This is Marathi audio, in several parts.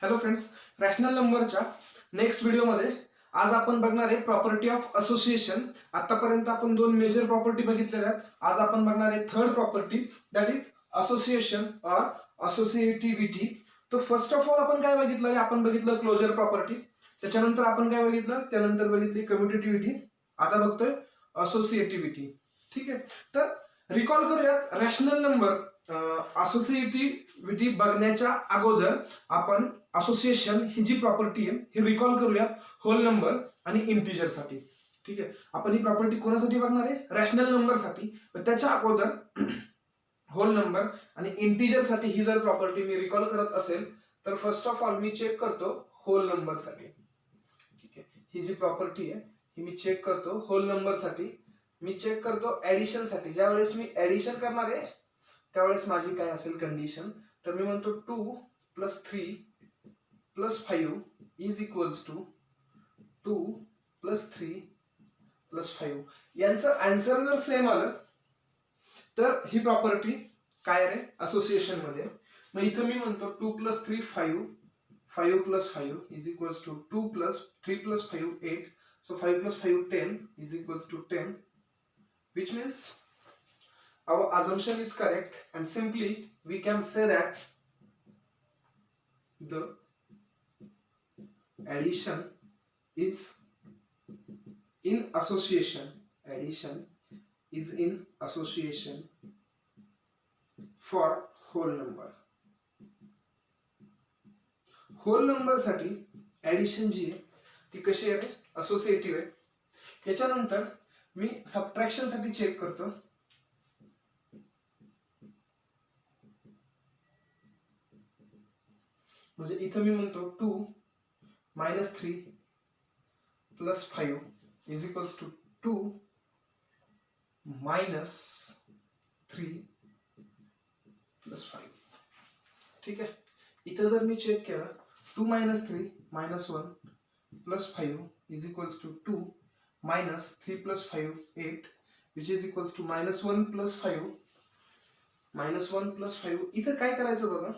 हॅलो फ्रेंड्स, रॅशनल नंबरच्या नेक्स्ट व्हिडिओमध्ये आज आपण बघणार आहे प्रॉपर्टी ऑफ असोसिएशन. आतापर्यंत आपण दोन मेजर प्रॉपर्टी बघितलेल्या आहेत. आज आपण बघणार आहे third property, that is association or associativity. तो फर्स्ट ऑफ ऑल आपण काय बघितलं आहे? आपण बघितलं क्लोजर प्रॉपर्टी. त्याच्यानंतर आपण काय बघितलं? त्यानंतर बघितली कम्युटेटिव्हिटी. आता बघतोय असोसिएटिव्हिटी. ठीक आहे, तर रिकॉल करूयात रॅशनल नंबर असोसिएटिव्हिटी बघण्याच्या अगोदर आपण असोसिएशन ही जी प्रॉपर्टी आहे ही रिकॉल करूयात होल नंबर आणि इंटिजर साठी. ठीक आहे, आपण ही प्रॉपर्टी कोणासाठी बघणार आहे? रॅशनल नंबर साठी. त्याच्या अगोदर होल नंबर आणि इंटिजर साठी ही जर प्रॉपर्टी मी रिकॉल करत असेल तर फर्स्ट ऑफ ऑल मी चेक करतो होल नंबर साठी. ठीक आहे, ही जी प्रॉपर्टी आहे ही मी चेक करतो होल नंबर साठी. मी चेक करतो ऍडिशन साठी. ज्यावेळेस मी ऍडिशन करणार आहे त्यावेळेस माझी काय असेल कंडिशन, तर मी म्हणतो 2 + 3 + 5 इज इक्वल्स टू 2 + 3 + 5. यांचं आन्सर जर सेम आलं तर ही प्रॉपर्टी काय आहे? असोसिएशन मध्ये. मग इथं मी म्हणतो 2 + 3 5, 5 + 5 is equals to 2 + 3 + 5 8. So 5 + 5 10 is equals to 10, which means our assumption is correct, and simply we can say that the addition is in association. Addition is in association for whole number. Whole number साठी ऍडिशन जी आहे ती कशी आहे? असोसिएटिव्ह आहे. याच्यानंतर मी सबट्रॅक्शन साठी चेक करतो. म्हणजे इथं मी म्हणतो 2 - 3 + 5 इज इक्वल्स टू 2 - 3 + 5. ठीक आहे, इथं जर मी चेक केलं 2 - 3 - 1 + 5 is equals to 2 - 3 + 5 8, which is equals to -1 + 5 -1 + 5. इथं काय करायचं बघा,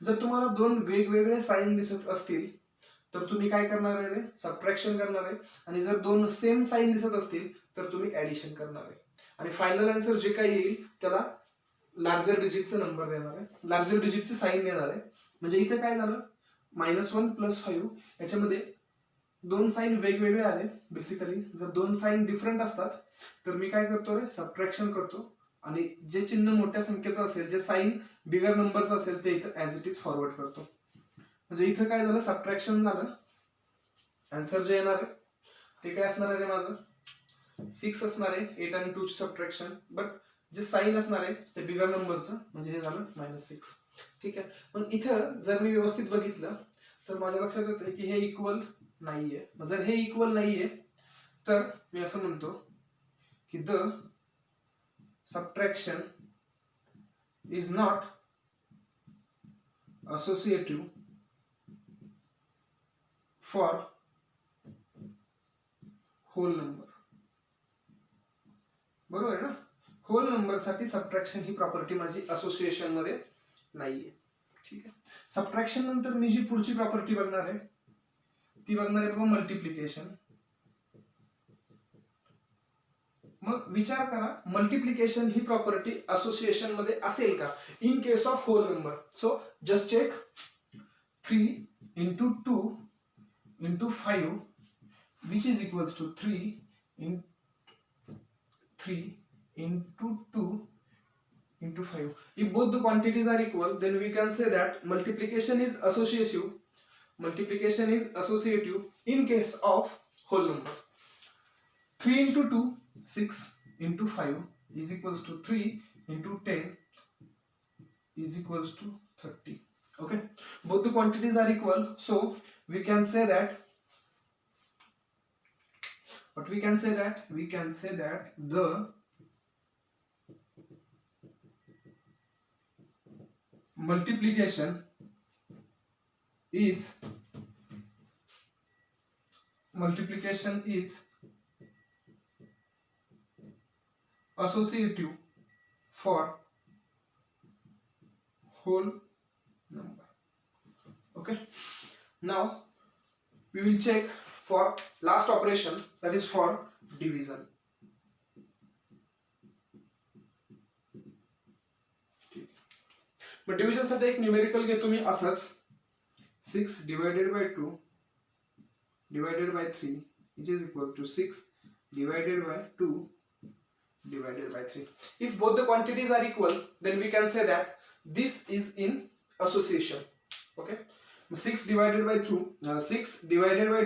जर तुम्हाला दोन वेगवेगळे साइन दिसत असतील तर तुम्ही काय करणार आहे? सबट्रॅक्शन करणार आहे. आणि जर दोन सेम साइन दिसत असतील तर तुम्ही ऍडिशन करणार आहे. आणि फायनल आन्सर जे काही येईल त्याला लार्जर डिजिटचा नंबर देणार आहे, लार्जर डिजिटचे साइन देणार आहे. म्हणजे इथे काय झालं? -1 + 5 याच्यामध्ये दोन साइन वेगवेगळे आले. बेसिकली जर दोन साइन डिफरंट असतात तर मी काय करतो रे? सबट्रॅक्शन करतो. आणि जे चिन्ह मोठ्या संख्येचं असेल, जे साइन बिगर नंबरचं असेल ते इथं ऍज इट इज फॉरवर्ड करतो. म्हणजे इथं काय झालं? सबट्रॅक्शन झालं. आन्सर जे येणार आहे ते काय असणार आहे? माझं 6 असणार आहे. 8 आणि 2 ची सबट्रॅक्शन. बट जे साइन असणार आहे ते बिगर नंबरचं, म्हणजे हे झालं -6. ठीक आहे, पण इथं जर मी व्यवस्थित बघितलं तर माझ्या लक्षात येतं की हे इक्वल नाहीये. जर हे इक्वल नाहीये तर मी असं म्हणतो की the subtraction is not associative for whole number. बरोबर आहे ना? होल नंबर साठी सबट्रॅक्शन ही प्रॉपर्टी माझी असोसिएशन मध्ये नाहीये. ठीक आहे, सबट्रॅक्शन नंतर मी जी पुढची प्रॉपर्टी बघणार आहे ती बघणार आहे मल्टिप्लिकेशन. मग विचार करा, मल्टिप्लिकेशन ही प्रॉपर्टी असोसिएशन मध्ये असेल का in case of whole number? So just check. 3 × 2 × 5 which is equals to 3 × 2 × 5. If both the quantities are equal, then we can say that multiplication is associative. Multiplication is associative in case of whole number. 3 × 2 6 × 5 is equals to 3 × 10 is equals to 30. Okay, both the quantities are equal, so we can say that the multiplication is associative for whole number. Okay, Okay. Now we will check for last operation, that is for division. मग डिव्हिजन साठी एक न्यूमेरिकल घेतो मी असंच 6 divided by 2 divided by 3 which is equal to 6 divided by 2 divided by 3. If both the quantities are equal, then we can say that this is in association. Okay. 6 divided by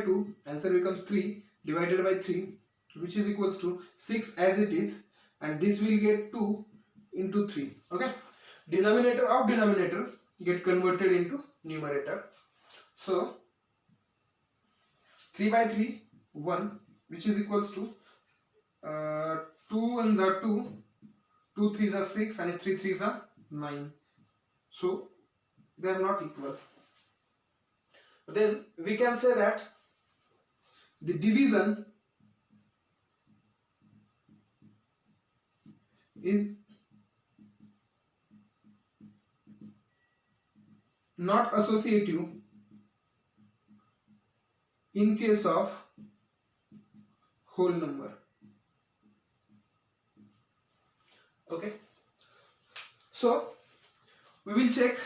2, answer becomes 3 divided by 3, which is equals to 6 as it is, and this will get 2 into 3. Okay. Denominator of denominator get converted into numerator. So 3 by 3, 1, which is equals to 2 1s are 2, 2 3s are 6, and 3 3s are 9. So they are not equal. Then we can say that the division is not associative in case of whole number. Okay. So we will check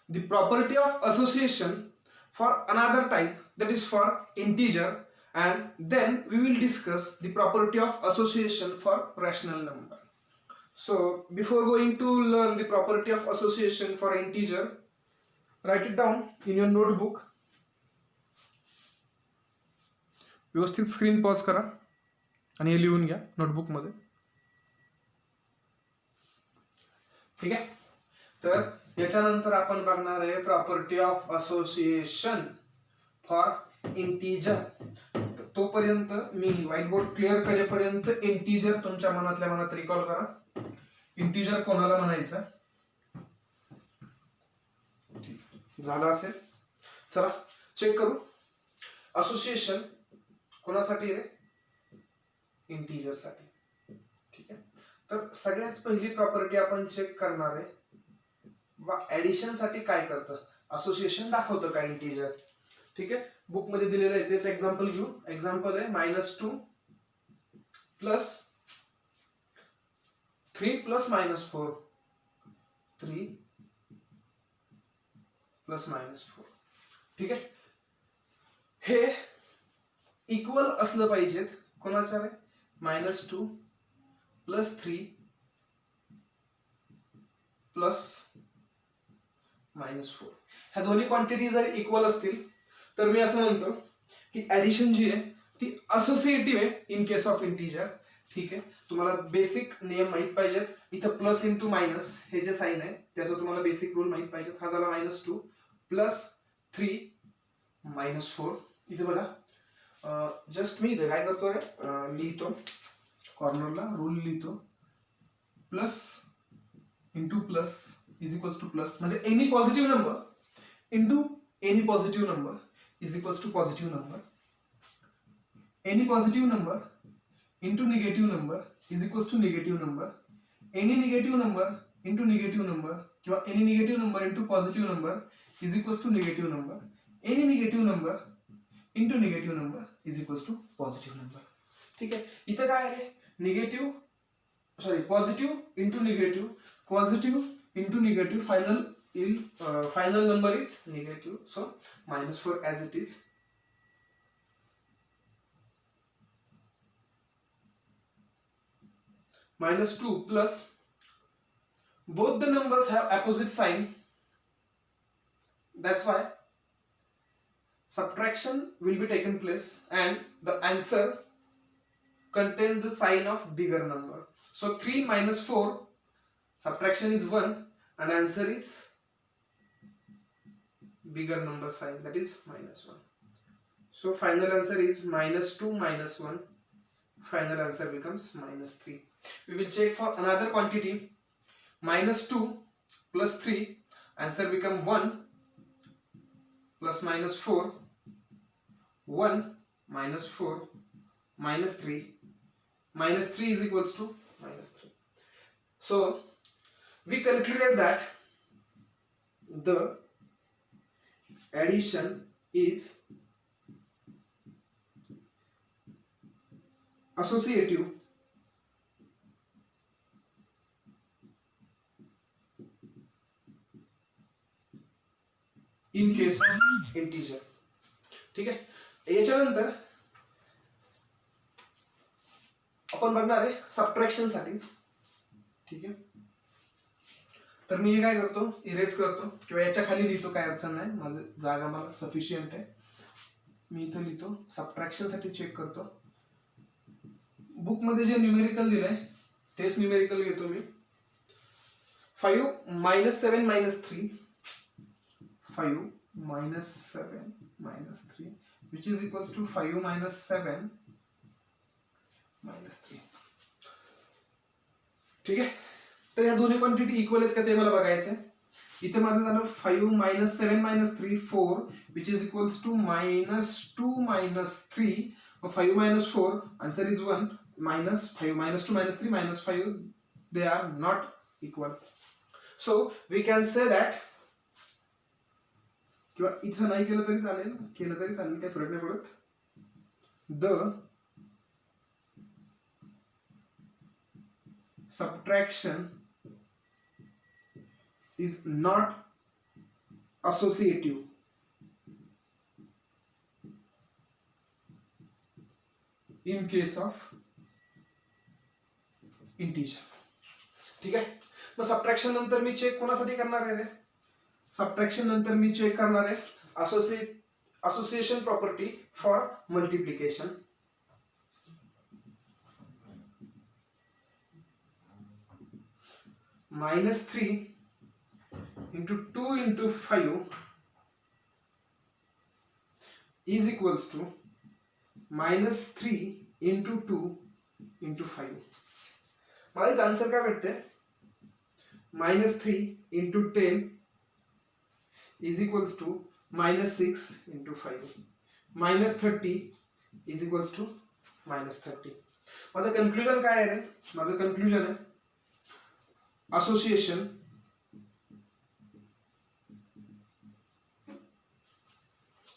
the property of association for another type, that is for integer, and then we will discuss the property of association for rational number. So before going to learn the property of association for integer, write it down in your notebook. व्यवस्थित स्क्रीन पॉज करा आणि हे लिहून घ्या नोटबुक मध्ये. ठीक आहे. तर याच्यानंतर आपण बघणार आहे property of association for integer. तोपर्यंत मी व्हाईट बोर्ड क्लिअर करेपर्यंत इंटीजर तुमच्या मनातल्या मनात रिकॉल करा. इंटीजर कोणाला म्हणायचं झालं असेल. चला चेक करू. असोसिएशन कोणासाठी आहे? इंटीजर साठी. ठीक आहे. तर सगळ्यात पहिली प्रॉपर्टी आपण चेक करणार आहे, ऍडिशन साठी काय करतं, असोसिएशन दाखवतं का इंटीजर. ठीक आहे. बुक मध्ये दिलेलं आहे तेच एक्झाम्पल घेऊ. एक्झाम्पल आहे -2 प्लस 3 प्लस -4, 3 प्लस -4. ठीक आहे. हे इक्वल असलं पाहिजेत कोणाच्या रे? -2 प्लस 3 प्लस -4. ह्या दोन्ही क्वांटिटी जर इक्वल असतील तर मी असं म्हणतो की ऍडिशन जी आहे ती असोसिएटिव्ह आहे इन केस ऑफ इंटीजर. ठीक आहे. तुम्हाला बेसिक नियम माहित पाहिजेत. इथं प्लस इंटू मायनस हे जे साइन आहे त्याचा तुम्हाला बेसिक रूल माहित पाहिजेत. हा झाला -2 प्लस 3 -4. इथे बघा जस्ट मी इथे काय करतोय लिहितो कॉर्नरला रूल लिहितो. Plus into plus is equals to plus, म्हणजे any positive number into any positive number is equals to positive number. Any positive number into negative number is equals to negative number. Any negative number into negative number किंवा any negative number into positive number is equals to negative number. Any negative number into negative number is equals to positive number. ठीक आहे. इथं काय आहे? Negative positive into negative, positive into negative, final number is negative. So -4 as it is. -2 plus both the numbers have opposite sign, that's why subtraction will be taken place and the answer contains the sign of bigger number. So 3 minus 4, subtraction is 1 and answer is bigger number sign, that is -1. So final answer is -2 minus 1. Final answer becomes -3. We will check for another quantity. -2 plus 3, answer become 1 plus -4, 1 minus 4 minus 3. -3 is equals to -3. So we concluded that the addition is associative in case of integer. ठीक आहे. याच्यानंतर आपण बघणार आहे सबट्रॅक्शन साठी. ठीक आहे. तर मी हे काय करतो, इरेज करतो किंवा याच्या खाली लिहितो, काय अडचण नाही, माझं जागा मला सफिशियंट आहे. मी इथं लिहितो, सबट्रॅक्शन साठी चेक करतो. बुक मध्ये जे न्यूमेरिकल दिलंय तेच न्यूमेरिकल घेतो मी. 5 - 7 - 3, 5 - 7 - 3 which is equals to 5 - 7 - 3. ठीक आहे. तर या दोन्ही क्वांटिटी इक्वल आहेत का ते मला बघायचं आहे. इथे माझं झालं 5 - 7 - 3 4 which is equals to -2 - 3. 5 - 4 answer is 1. -5 -2 - 3 -5 they are not equal. So we can say that, किंवा इथं नाही केलं तरी चालेल, केलं तरी चालेल, काही फरक नाही पडत. The subtraction is not associative in case of integer. ठीक आहे. मग सबट्रॅक्शन नंतर मी चेक कोणासाठी करणार आहे रे? सबट्रॅक्शन नंतर मी चेक करणार आहे association property for multiplication. -3 into 2 into 5 is equals to -3 into 2 into 5. मला इथं आन्सर काय भेटते? -3 into 10 is equals to -6 into 5. -30 is equals to -30. माझं कन्क्लुजन काय आहे रे? माझं कन्क्लुजन आहे association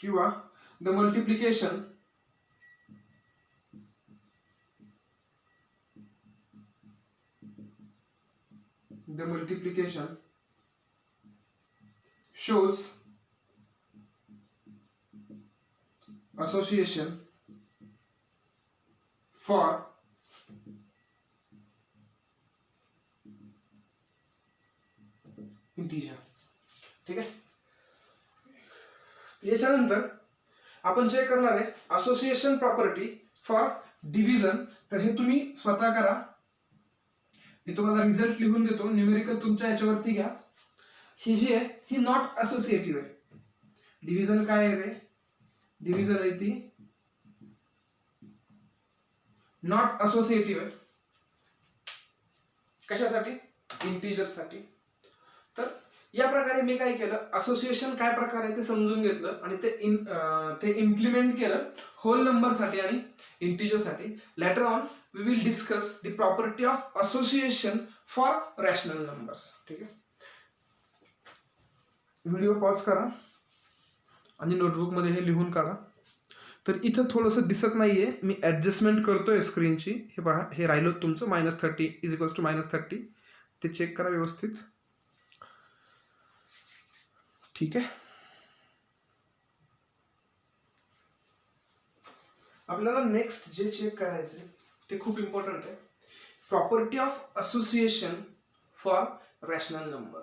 किंवा the multiplication shows association for integer. ठीक आहे. याच्यानंतर आपण चेक करणार आहे असोसिएशन प्रॉपर्टी फॉर डिव्हिजन. तर हे तुम्ही स्वतः करा, मी तुम्हाला रिझल्ट लिहून देतो, न्यूमेरिकल तुमच्या याच्यावरती घ्या. ही जी आहे ही नॉट असोसिएटिव्ह आहे. डिव्हिजन काय आहे रे? डिव्हिजन आहे ती नॉट असोसिएटिव्ह आहे. कशासाठी? इंटिजर साठी. तर या प्रकारे मी काय केलं, असोसिएशन काय प्रकार आहे ते समजून घेतलं आणि ते इम्प्लिमेंट केलं होल नंबर साठी आणि इंटिजर साठी. Later on we will discuss the property of association for rational numbers. ठीक आहे. व्हिडिओ पॉज करा आणि नोटबुक मध्ये हे लिहून काढा. तर इथं थोडंसं दिसत नाहीये, मी ऍडजस्टमेंट करतोय स्क्रीनची. हे पहा, हे राहिलं तुमचं -30 इज इक्वल्स टू -30. ते चेक करा व्यवस्थित. ठीक आहे. आपल्याला नेक्स्ट जे चेक करायचंय ते खूप इम्पॉर्टंट आहे, property of association for rational number.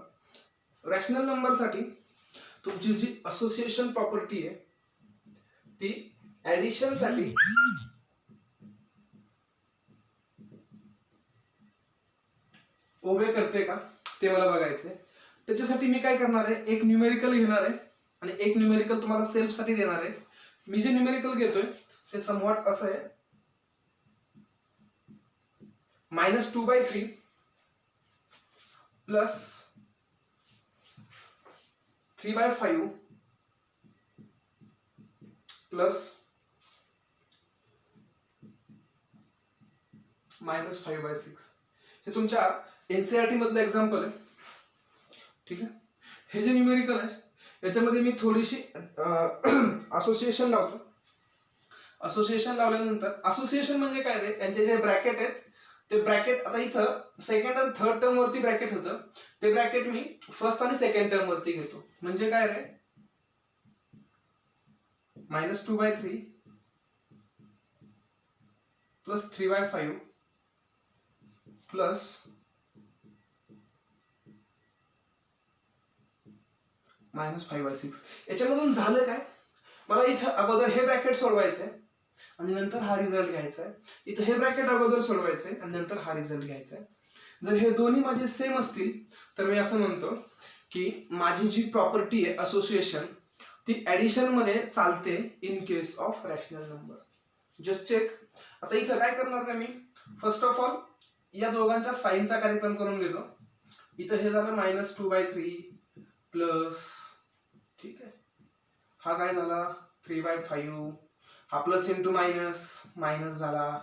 Rational number साठी तुमची जी असोसिएशन प्रॉपर्टी आहे ती ऍडिशन साठी ओबे करते का ते मला बघायचंय. त्याच्यासाठी मी काय करणार आहे, एक न्यूमेरिकल घेणार आहे आणि एक न्यूमेरिकल तुम्हाला सेल्फ साठी देणार आहे. मी जे न्यूमेरिकल घेतोय ते समवॉट असं आहे, -2/3 प्लस 3/5 प्लस -5/6. हे तुमच्या एनसीईआरटी मधलं एक्झाम्पल आहे. ठीक आहे. हे जे न्यूमेरिकल आहे याच्यामध्ये मी थोडीशी असोसिएशन लावतो. असोसिएशन लावल्यानंतर, असोसिएशन म्हणजे काय रे, यांचे जे ब्रॅकेट आहेत ते ब्रॅकेट, आता इथं सेकंड आणि थर्ड टर्म वरती ब्रॅकेट होतं, ते ब्रॅकेट मी फर्स्ट आणि सेकंड टर्म वरती घेतो. म्हणजे काय रे, -2/3 प्लस 3/5 प्लस -5/6. याच्यामधून झालं काय, मला इथं अगोदर हे ब्रॅकेट सोडवायचंय आणि नंतर हा रिझल्ट घ्यायचा आहे. इथं हे ब्रॅकेट अगोदर सोडवायचंय आणि नंतर हा रिझल्ट घ्यायचा आहे. जर हे दोन्ही माझे सेम असतील तर मी असं म्हणतो की माझी जी प्रॉपर्टी आहे असोसिएशन, ती ऍडिशन मध्ये चालते in case of rational number. Just check. आता इथं काय करणार का मी, फर्स्ट ऑफ ऑल या दोघांच्या साईनचा कार्यक्रम करून घेतो. इथं हे झालं -2/3 प्लस, ठीक आहे, हा काय झाला 3/5, हा प्लस इंटू मायनस, मायनस झाला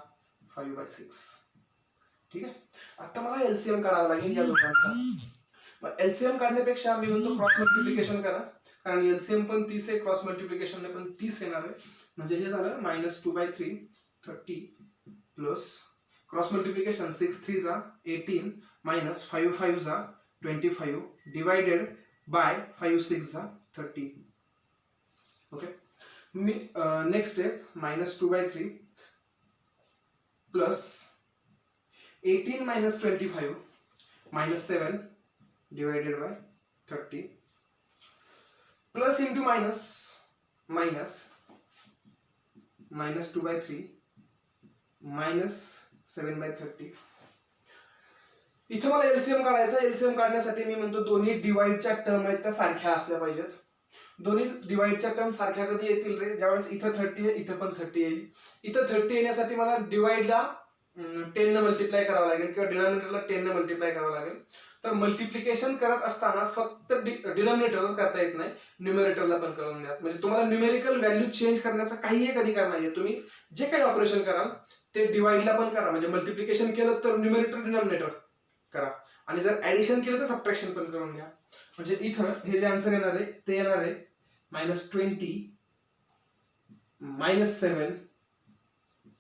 5/6. ठीक आहे. आता मला एलसीएम काढावा लागेल या दोघांचा. मग एलसीएम काढण्यापेक्षा मी म्हणतो क्रॉस मल्टिप्लिकेशन करा, कारण एलसीएम पण 30 आहे, क्रॉस मल्टिप्लिकेशन पण 30 येणार आहे. म्हणजे हे झालं -2/3 30 प्लस क्रॉस मल्टिप्लिकेशन 6 3 जा 18 मायनस 5 5 जा 25 डिवाइडेड बाय 5 6 जा 30. Okay. Me next step -2/3 plus 18 minus 25 minus 7 divided by 30 plus into minus -2/3 minus 7/30. इथं मला एलसीएम काढायचा. एलसीएम काढण्यासाठी मी म्हणतो दोन्ही डिवाइडच्या टर्म आहेत त्या सारख्या असल्या पाहिजेत. दोन्ही डिवाइडच्या टर्म सारख्या कधी येतील रे, ज्यावेळेस इथं 30 आहे इथं पण 30 येईल. इथं 30 येण्यासाठी मला डिवाइडला 10 ने मल्टिप्लाय करावं लागेल किंवा डिनॉमिनेटरला 10 ने मल्टिप्लाय करावं लागेल. तर मल्टिप्लिकेशन करत असताना फक्त डिनॉमिनेटरच करता येत नाही, न्यूमरेटरला पण करून द्या. म्हणजे तुम्हाला न्यूमेरिकल व्हॅल्यू चेंज करण्याचा काहीही अधिकार नाहीये. तुम्ही जे काही ऑपरेशन कराल ते डिवाइडला पण करा. म्हणजे मल्टिप्लिकेशन केलं तर न्यूमरेटर डिनॉमिनेटर करा आणि जर ऍडिशन केलं तर सबट्रॅक्शन पण करून घ्या. म्हणजे इथं हे जे आन्सर येणार आहे ते येणार आहे -20 -7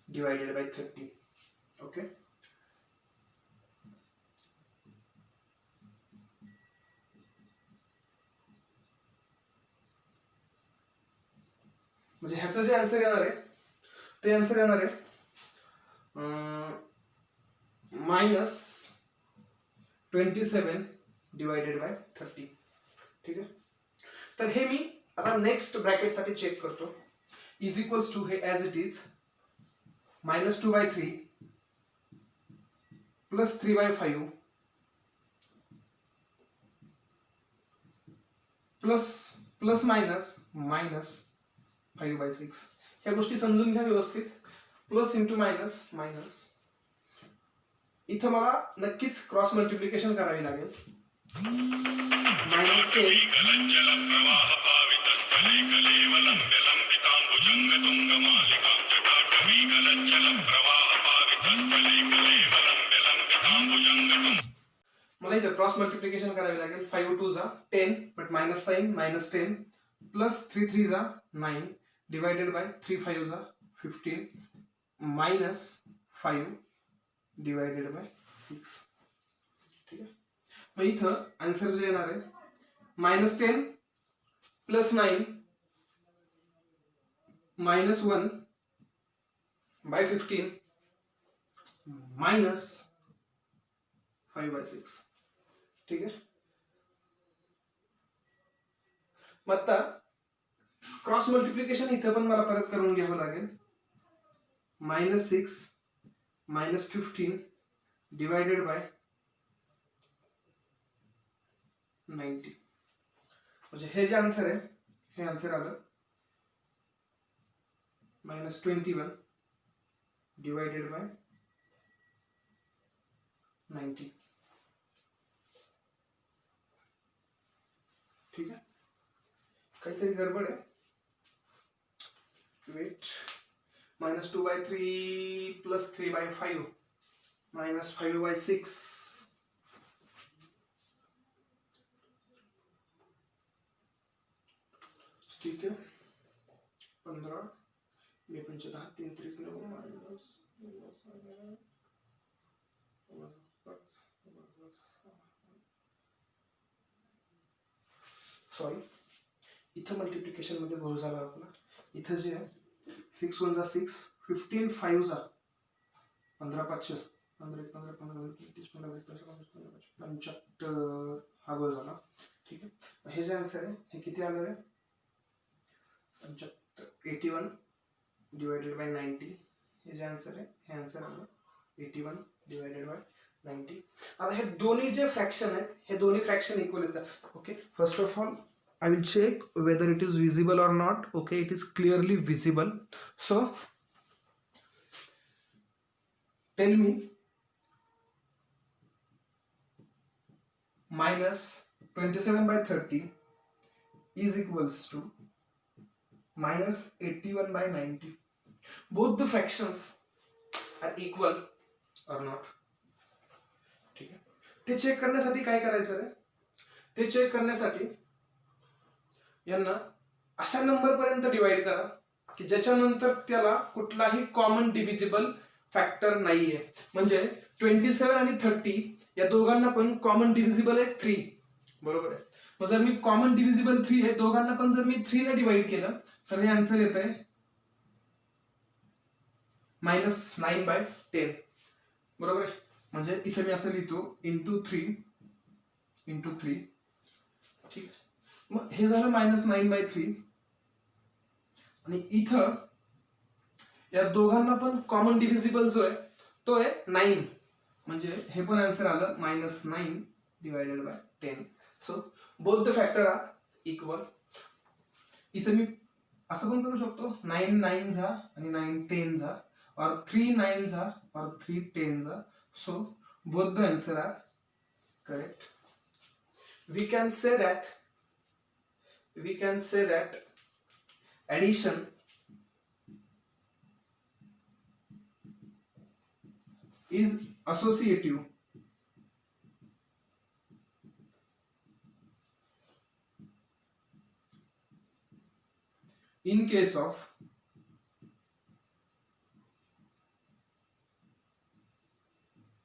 डिवाइडेड बाय 30. ओके. म्हणजे ह्याचं जे आन्सर येणार आहे ते आन्सर येणार आहे -27 डिवाइडेड बाय 30. ठीक आहे. तर हे मी आता नेक्स्ट ब्रॅकेट साठी चेक करतो. इज इक्वल्स टू हे as it is -2/3 plus 3/5 plus minus 5/6. ह्या गोष्टी समजून घ्या व्यवस्थित. Plus into minus minus. इथं मला नक्कीच क्रॉस मल्टिप्लिकेशन करावी लागेल. -10 मला इथं क्रॉस मल्टिप्लिकेशन करावी लागेल. 5 2 जा 10 बट मायनस साइन -10 प्लस 3 3 जा 9 डिवाइडेड बाय 3 5 जा 15 मायनस 5 डिवाइडेड बाय 6. ठीक आहे. मग इथं आन्सर जे येणार आहे -10 प्लस 9 -1 बाय 15 मायनस 5/6. ठीक आहे. मग आता क्रॉस मल्टिप्लिकेशन इथं पण मला परत करून घ्यावं लागेल. -6 -15 डिवाइडेड बाय 90. म्हणजे हे जे आन्सर आहे हे आन्सर आलं -21 डिवाइडेड बाय 90. ठीक आहे. काहीतरी गडबड आहे. वेट. -2/3 प्लस 3/5 मायनस 5/6 -2/3 ठीक आहे. 15 2 पंचे 10 3 त्रिक 9 मायनस 5 सॉरी इथं मल्टिप्लिकेशन मध्ये घोळ झाला आपला. इथं जे आहे 6 1 जा 6 15 5 जा 15 5 15 15 15 30 15 75 हा घोळ झाला. ठीक आहे. हे जे आन्सर आहे हे किती आलं आहे 81 डिवायडेड बाय 90. हे जे आन्सर आहे हे आन्सर आलं 81 डिवायडेड बाय 90. आता हे दोन्ही जे फ्रॅक्शन आहेत हे दोन्ही फ्रॅक्शन इक्वल आहेत. Okay, first of all I will check whether it is visible or not. Okay, it is clearly visible. So tell me minus 27 by 30 is equals to minus 81 by 90. Both the fractions are equal or not. ठीक आहे. ते चेक करण्यासाठी काय करायचं रे? ते चेक करण्यासाठी यांना अशा नंबर पर्यंत डिवाइड करा की ज्याच्यानंतर त्याला कुठलाही कॉमन डिव्हिजिबल फॅक्टर नाहीये. म्हणजे 27 आणि 30 या दोघांना पण कॉमन डिव्हिजिबल आहे 3. बरोबर आहे. मग जर मी कॉमन डिव्हिजिबल 3 आहे दोघांना पण जर मी 3 ने डिवाइड केलं तर हे आन्सर येत आहे -9 by 10. बरोबर आहे. म्हणजे इथे मी असं लिहितो इंटू 3. ठीक आहे. मग हे झालं -9 by 3 आणि इथं या दोघांना पण कॉमन डिव्हिजिबल जो आहे तो आहे 9. म्हणजे हे पण आन्सर आलं -9 divided by 10. So both the factor are equal. इथे मी असं पण करू शकतो 9 9 जा आणि 9 10 जा और 3 9 जा और 3 10 जा. So both the answer are correct. We can say that addition is associative in case of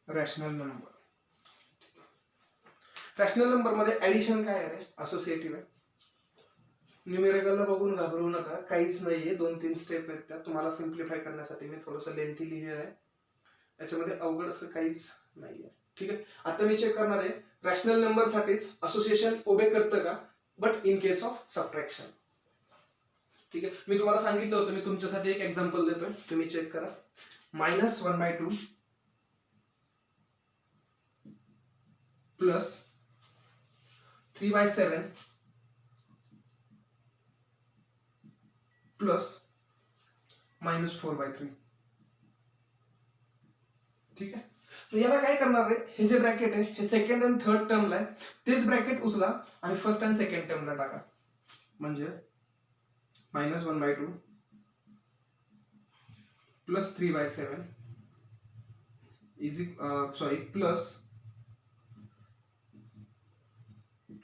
rational number. Rational number मध्ये ऍडिशन काय आहे? असोसिएटिव्ह आहे. न्यूमेरिकलला बघून घाबरू नका, काहीच नाहीये. 2-3 स्टेप आहेत त्या. तुम्हाला सिम्प्लिफाय करण्यासाठी मी थोडंसं लेंथी लिहिलेलं आहे. याच्यामध्ये अवघड असं काहीच नाहीये. ठीक आहे. आता मी चेक करणार आहे रॅशनल नंबर साठीच असोसिएशन ओबे करतं का, but in case of subtraction. ठीक आहे. मी तुम्हाला सांगितलं होतं, मी तुमच्यासाठी एक एक्झाम्पल देतोय, तुम्ही चेक करा. -1/2 प्लस 3/7 प्लस -4/3. ठीक आहे. तर याला काय करणार आहे, हे जे ब्रॅकेट आहे हे सेकंड आणि थर्ड टर्मला आहे, तेच ब्रॅकेट उचला आणि फर्स्ट आणि सेकंड टर्मला टाका. म्हणजे -1/2 प्लस 3/7 प्लस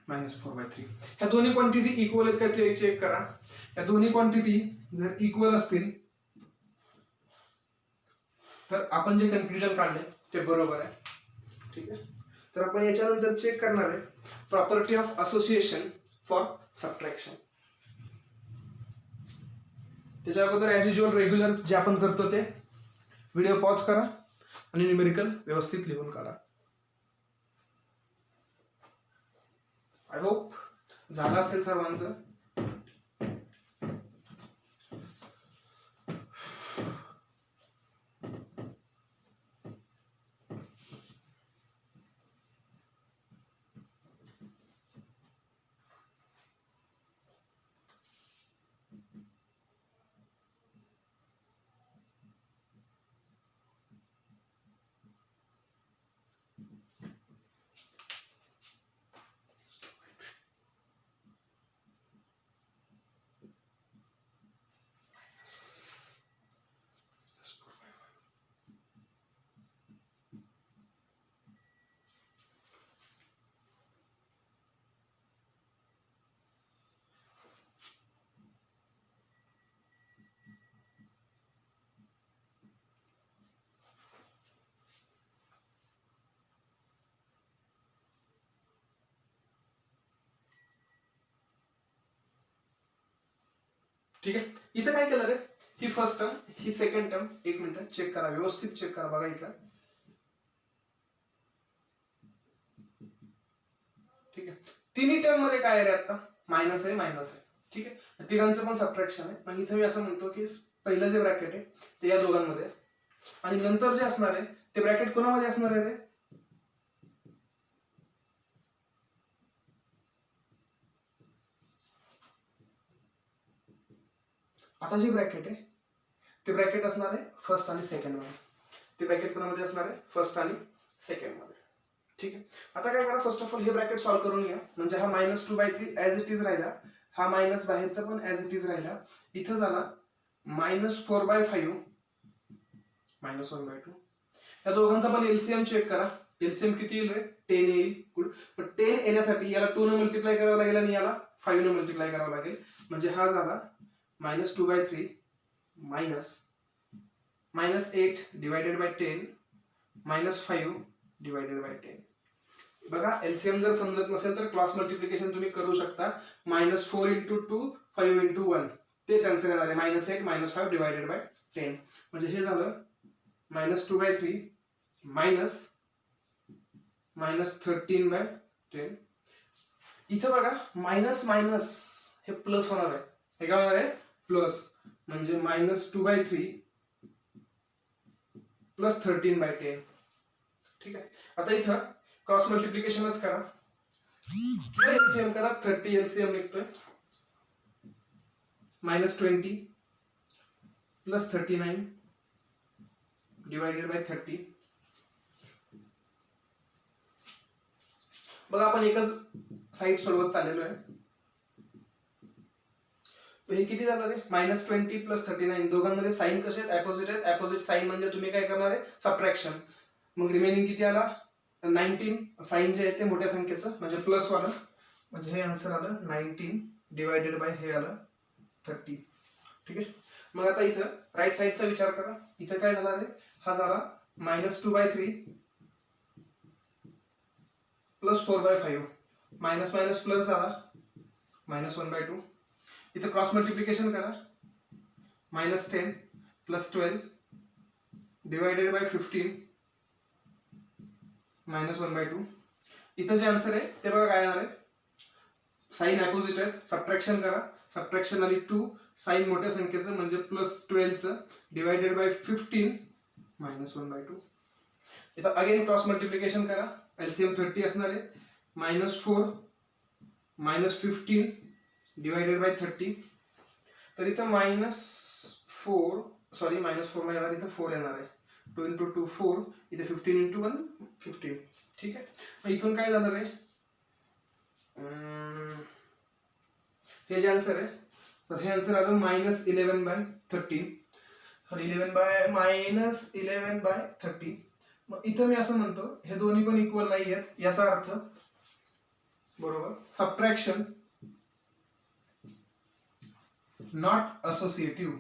-4/3. ह्या दोन्ही क्वांटिटी इक्वल आहेत का ते चेक करा. या दोन्ही क्वांटिटी जर इक्वल असतील तर आपण जे कन्क्लुजन काढले ते बरोबर आहे. ठीक आहे. तर आपण याच्यानंतर चेक करणार आहे property of association for subtraction. त्याच्या अगोदर ऍज युजुअल रेग्युलर जे आपण करतो ते व्हिडिओ पॉज करा आणि न्यूमेरिकल व्यवस्थित लिहून काढा. आय होप झालं असेल सर्वांचं. ठीक आहे. इथं काय केलं रे, ही फर्स्ट टर्म ही सेकंड टर्म, एक मिनिट चेक करा, व्यवस्थित चेक करा बघा इथं. ठीक आहे. तिन्ही टर्म मध्ये काय आहे रे आता, मायनस आहे मायनस आहे. ठीक आहे. तिघांचं पण सबट्रॅक्शन आहे. मग इथं मी असं म्हणतो की पहिलं जे ब्रॅकेट आहे ते या दोघांमध्ये आहे, आणि नंतर जे असणार आहे ते ब्रॅकेट कोणामध्ये असणार आहे रे, आता जे ब्रॅकेट आहे ते ब्रॅकेट असणार आहे फर्स्ट आणि सेकंड मध्ये. ते ब्रॅकेट कोणामध्ये असणार आहे, फर्स्ट आणि सेकंड मध्ये. ठीक आहे. आता काय करा, फर्स्ट ऑफ ऑल हे ब्रॅकेट सॉल्व्ह करून घ्या. म्हणजे हा -2/3 ऍज इट इज राहिला, हा मायनस बाहेरचा पण ऍज इट इज राहिला. इथं झाला -4/5 -1/2. या दोघांचा पण एलसीएम चेक करा. एलसीएम किती येईल रे, 10 येईल. गुड. पण 10 येण्यासाठी याला 2 ने मल्टिप्लाय करावं लागेल आणि याला 5 ने मल्टिप्लाय करावं लागेल. म्हणजे हा झाला -2/3 -8 डिवायडेड बाय 10 -5 डिवायडेड बाय 10. बघा एलसीएम जर समजत नसेल तर क्रॉस मल्टिप्लिकेशन तुम्ही करू शकता. -4 × 2 5 × 1 तेच आन्सर येणार आहे. -8 -5 डिवायडेड बाय 10. म्हणजे हे झालं -2/3 -13/10. इथं बघा मायनस मायनस हे प्लस होणार आहे. हे काय होणार आहे, प्लस. म्हणजे -2/3 + 13/10. ठीक आहे. आता इथं क्रॉस मल्टिप्लिकेशनच करा, एलसीएम करा. 30 एलसीएम निघतोय, -20 + 39 डिवायडेड बाय 30. बघा आपण एकच साईड सोडवत चाललेलो आहे. हे किती झालं रे, -20 + 39. दोघांमध्ये साइन कसे आहेत, अपोजिट आहेत. अपोजिट साइन म्हणजे तुम्ही काय करणार आहे, सबट्रॅक्शन. मग रिमेनिंग किती आला, 19. साइन जे आहे ते मोठ्या संख्येचं म्हणजे प्लस वाला. म्हणजे हे आन्सर आलं 19 डिवायडेड बाय हे आलं 30. ठीक आहे. मग आता इथं राईट साइडचा विचार करा. इथं काय झाला रे, हा झाला -2/3 + 4/5. मायनस मायनस प्लस झाला, -1/2. इथं क्रॉस मल्टिप्लिकेशन करा. -10 + 12 डिवायडेड बाय 15 -1/2. इथं जे आन्सर आहे ते बघा काय येणार आहे, साइन अपोजिट आहेत. सबट्रॅक्शन करा. सबट्रॅक्शन आली 2, साइन मोठ्या संख्येचं म्हणजे +12चं डिवायडेड बाय 15 -1/2. इथं अगेन क्रॉस मल्टिप्लिकेशन करा. एलसीएम 30 असणार आहे. -4 -15 डिवायडेड बाय 30. तर इथं -4 नाही येणार, इथं 4 येणार आहे. 2 × 2 4, इथे 15 × 1 15. ठीक आहे. मग इथून काय जाणार आहे, हे जे आन्सर आहे तर हे आन्सर आलं -11/13. -11/30. मग इथं मी असं म्हणतो हे दोन्ही पण इक्वल नाही आहेत. याचा अर्थ बरोबर सबट्रॅक्शन नॉट असोसिएटिव्ह.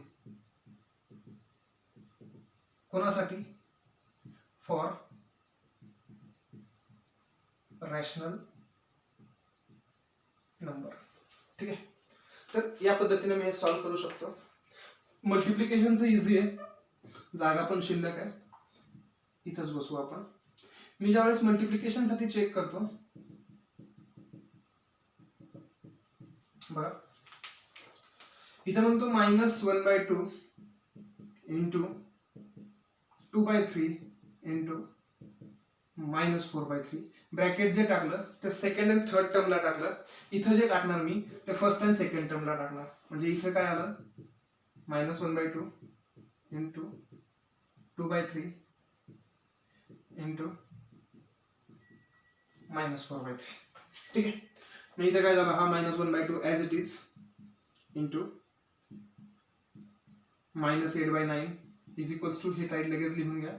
कोणासाठी, फॉर रॅशनल नंबर. ठीक आहे. तर या पद्धतीने मी हे सॉल्व्ह करू शकतो. मल्टिप्लिकेशनचं इझी आहे, जागा पण शिल्लक आहे. इथंच बसू आपण. मी ज्यावेळेस मल्टिप्लिकेशन साठी चेक करतो बघा, इथं म्हणतो -1/2 × 2/3 × -4/3. ब्रॅकेट जे टाकलं ते सेकंड आणि थर्ड टर्मला टाकलं. इथं जे टाकणार मी ते फर्स्ट आणि सेकंड टर्मला टाकणार. म्हणजे इथं काय आलं, -1/2 × 2/3 × -4/3. ठीक आहे. मग इथं काय झालं, हा -1/2 as it is into -8/9 is equals to, हे टाईट लगेच लिहून घ्या,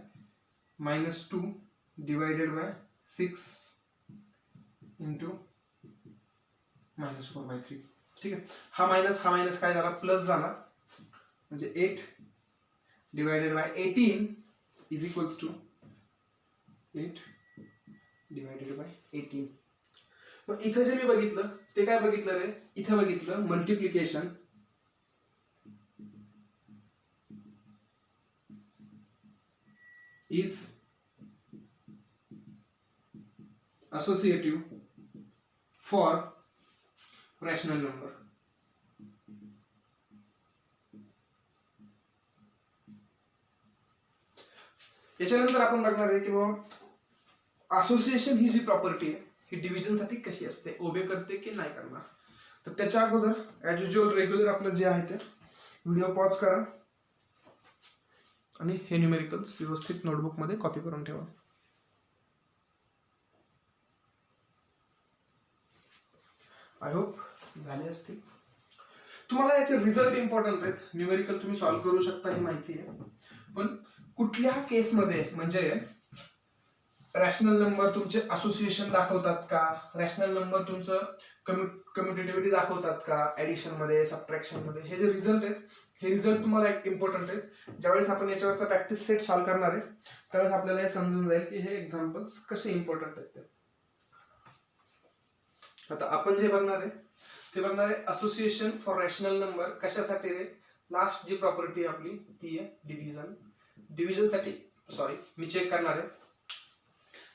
-2 डिवायडेड बाय 6 इंटू -4/3. ठीक आहे. हा मायनस काय झाला, प्लस झाला. म्हणजे 8 divided by 18 is equals to 8 divided by 18. मग इथं जे मी बघितलं ते काय बघितलं रे, इथं बघितलं multiplication is associative for rational number. याच्यानंतर आपण बघणार आहे की बाबा असोसिएशन ही जी प्रॉपर्टी आहे ही डिव्हिजन साठी कशी असते, ओबे करते की नाही करणार. तर त्याच्या अगोदर ऍज युजुअल रेग्युलर आपलं जे आहे ते व्हिडिओ पॉज करा आणि हे न्यूमेरिकल्स व्यवस्थित नोटबुक मध्ये कॉपी करून ठेवा. आय होप झाले असतील. तुम्हाला याचे रिझल्ट इम्पॉर्टंट आहेत. न्यूमेरिकल तुम्ही सॉल्व्ह करू शकता हे माहिती आहे, पण कुठल्या केसमध्ये म्हणजे रॅशनल नंबर तुमचे असोसिएशन दाखवतात का, रॅशनल नंबर तुमचं कम्युटेटिव्हिटी दाखवतात का, ऍडिशन मध्ये सबट्रॅक्शन मध्ये, हे जे रिझल्ट आहेत हे रिझल्ट तुम्हाला एक इम्पॉर्टंट आहेत. ज्यावेळेस आपण याच्यावरचा प्रॅक्टिस सेट सॉल्व्ह करणार आहे त्यावेळेस आपल्याला हे समजून जाईल की हे एक्झाम्पल्स कसे इम्पॉर्टंट आहेत ते. आता आपण जे बघणार आहे ते बघणार आहे असोसिएशन फॉर रॅशनल नंबर. कशासाठी रे, लास्ट जी प्रॉपर्टी आपली ती आहे डिव्हिजन. डिव्हिजन साठी सॉरी मी चेक करणार आहे.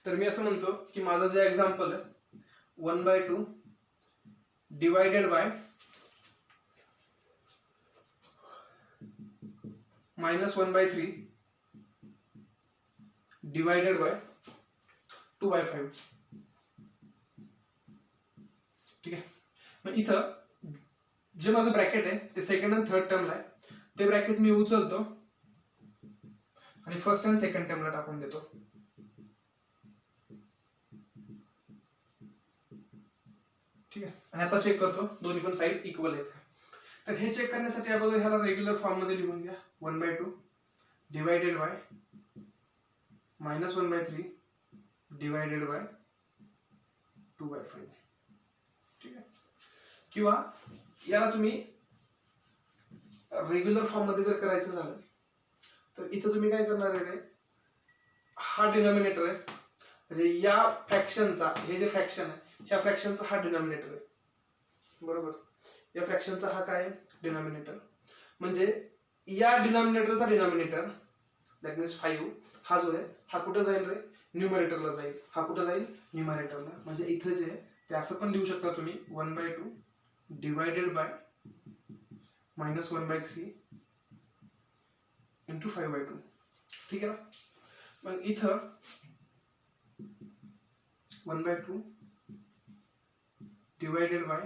तर मी असं म्हणतो की माझं जे एक्झाम्पल आहे 1/2 डिवायडेड बाय -1/3 डिवायडेड बाय 2/5. ठीक आहे. मग इथं जे माझं ब्रॅकेट आहे ते सेकंड आणि थर्ड टर्मला आहे, ते ब्रॅकेट मी उचलतो आणि फर्स्ट आणि सेकंड टर्मला टाकून देतो. ठीक आहे. आणि आता चेक करतो दोन्ही पण साईड इक्वल आहेत का. तर हे चेक करण्यासाठी अगोदर ह्याला रेग्युलर फॉर्म मध्ये लिहून घ्या. 1/2 डिवायडेड बाय -1/3 डिवायडेड बाय 2/5. ठीक आहे. किंवा याला तुम्ही रेग्युलर फॉर्म मध्ये जर करायचं झालं तर इथं तुम्ही काय करणार आहे रे, हा डिनॉमिनेटर आहे म्हणजे या फ्रॅक्शनचा, हे जे फ्रॅक्शन आहे ह्या फ्रॅक्शनचा हा डिनॉमिनेटर आहे, बरोबर. या फ्रॅक्शनचा हा काय डिनॉमिनेटर, म्हणजे या डिनॉमिनेटरचा डिनॉमिनेटर दॅट मीन्स 5 हा जो आहे हा कुठं जाईल रे, न्यूमरेटरला जाईल. हा कुठं जाईल, न्यूमरेटरला. म्हणजे इथं जे आहे ते असं पण लिहू शकता तुम्ही 1/2 डिवायडेड बाय -1/3 इंटू 5/2. ठीक आहे ना. मग इथं 1/2 डिवायडेड बाय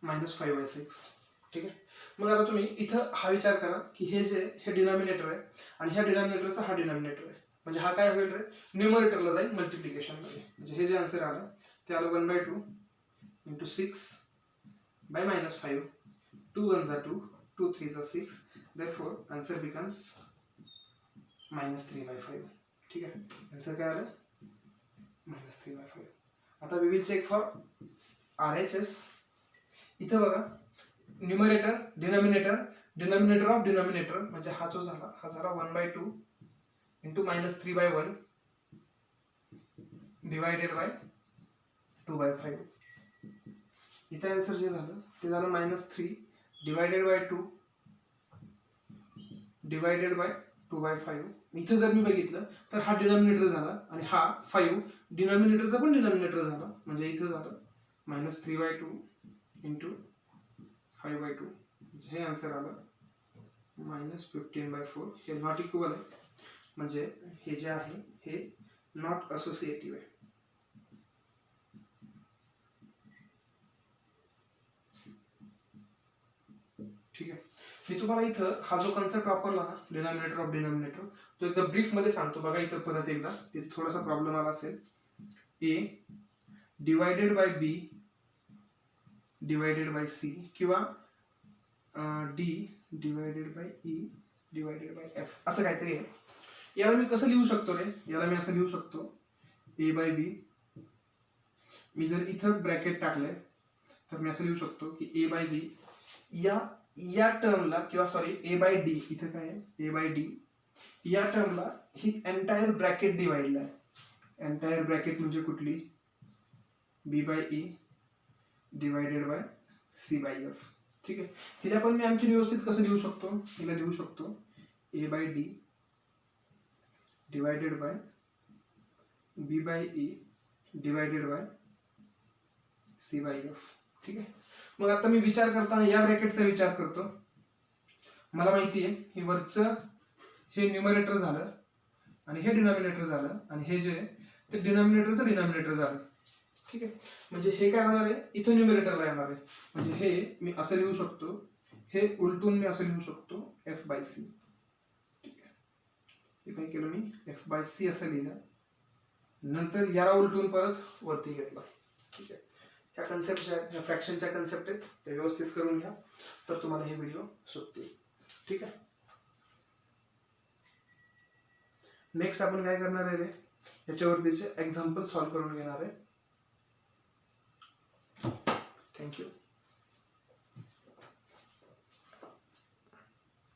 -5/6. ठीक आहे. मग आता तुम्ही इथं हा विचार करा की हे जे हे डिनॉमिनेटर आहे आणि ह्या डिनॉमिनेटरचा हा डिनॉमिनेटर आहे, म्हणजे हा काय होईल रे, न्यूमरेटरला जाईल मल्टिप्लिकेशन मध्ये. म्हणजे हे जे आन्सर आलं ते आलं 1/2 इंटू 6 बाय -5. 2 1 जा 2, 2 3 जा 6. Therefore answer becomes -3/5. ठीक आहे. आन्सर काय आलं, -3/5. आता we will check for RHS. इथं बघा numerator denominator, denominator of denominator म्हणजे हा जो झाला हा झाला 1/2 इंटू -3/1 डिवायडेड बाय 2/5. इथं आन्सर जे झालं ते झालं -3 डिवायडेड बाय 2 डिवायडेड बाय 2/5. इथं जर मी बघितलं तर हा डिनॉमिनेटर झाला आणि हा 5 डिनॉमिनेटरचा पण डिनॉमिनेटर झाला, म्हणजे इथं झालं -3/2 इंटू 5/2. हे आन्सर आलं -15/4. हे नॉट इक्वल आहे, म्हणजे हे जे आहे हे नॉट असोसिएटिव्ह आहे. ठीक आहे. मी तुम्हाला इथं हा जो कन्सेप्ट वापरला ना डिनॉमिनेटर ऑफ डिनॉमिनेटर तो एकदा ब्रीफ मध्ये सांगतो. बघा इथं परत एकदा, तिथे थोडासा प्रॉब्लेम आला असेल. A divided by B divided by C किंवा D divided bye E divided bye F असं काहीतरी आहे. याला मी कसं लिहू शकतो रे, याला मी असं लिहू शकतो A बाय B. मी जर इथं ब्रॅकेट टाकले तर मी असं लिहू शकतो की A बाय B या टर्मला किंवा सॉरी A बाय D, इथं काय आहे A बाय D या टर्मला ही एंटायर ब्रॅकेट डिवाइडला आहे. एंटायर ब्रॅकेट म्हणजे कुठली, B by E divided by C by F. ठीक आहे. हिला पण मी आणखी व्यवस्थित कसं लिहू शकतो, हिला लिहू शकतो A by D divided by B by E divided by C by F. ठीक आहे. मग आता मी विचार करताना या ब्रॅकेटचा विचार करतो. मला माहिती आहे हे वरचं हे न्यूमरेटर झालं आणि हे डिनॉमिनेटर झालं आणि हे जे ते डिनॉमिनेटरचं डिनॉमिनेटर झालं. ठीक आहे. म्हणजे हे काय होणार आहे इथं न्यूमरेटरला येणार आहे. म्हणजे हे मी असं लिहू शकतो, हे उलटून मी असं लिहू शकतो एफ बाय सी. ठीक आहे. हे काय केलं मी एफ बाय सी असं लिहिलं, नंतर याला उलटून परत वरती घेतला. ठीक आहे. ह्या कन्सेप्ट ज्या आहेत ह्या फ्रॅक्शनच्या कन्सेप्ट आहेत ते व्यवस्थित करून घ्या तर तुम्हाला हे व्हिडिओ सुटतील. ठीक आहे. नेक्स्ट आपण काय करणार आहे रे, याच्यावरतीचे एक्झाम्पल सॉल्व्ह करून घेणार आहे. थँक्यू.